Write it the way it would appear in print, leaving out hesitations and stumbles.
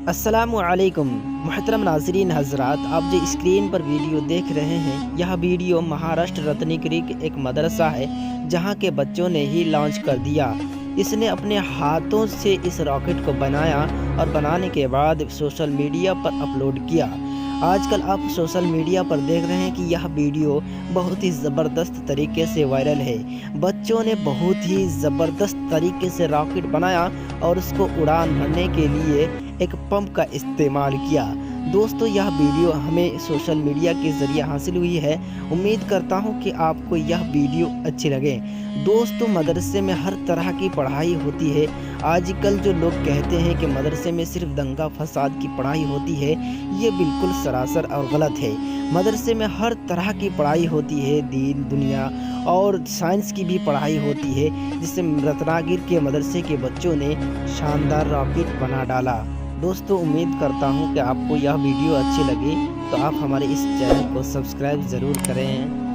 अस्सलामुअलैकुम मुहतरम नाज़रीन हज़रात, आप जो स्क्रीन पर वीडियो देख रहे हैं, यह वीडियो महाराष्ट्र रत्नागिरी के एक मदरसा है जहां के बच्चों ने ही लॉन्च कर दिया। इसने अपने हाथों से इस रॉकेट को बनाया और बनाने के बाद सोशल मीडिया पर अपलोड किया। आजकल आप सोशल मीडिया पर देख रहे हैं कि यह वीडियो बहुत ही ज़बरदस्त तरीके से वायरल है। बच्चों ने बहुत ही ज़बरदस्त तरीके से रॉकेट बनाया और उसको उड़ान भरने के लिए एक पंप का इस्तेमाल किया। दोस्तों, यह वीडियो हमें सोशल मीडिया के ज़रिए हासिल हुई है। उम्मीद करता हूं कि आपको यह वीडियो अच्छी लगे। दोस्तों, मदरसे में हर तरह की पढ़ाई होती है। आजकल जो लोग कहते हैं कि मदरसे में सिर्फ दंगा फसाद की पढ़ाई होती है, ये बिल्कुल सरासर और गलत है। मदरसे में हर तरह की पढ़ाई होती है, दीन दुनिया और साइंस की भी पढ़ाई होती है, जिससे रत्नागिरी के मदरसे के बच्चों ने शानदार रॉकेट बना डाला। दोस्तों, उम्मीद करता हूँ कि आपको यह वीडियो अच्छी लगी, तो आप हमारे इस चैनल को सब्सक्राइब ज़रूर करें।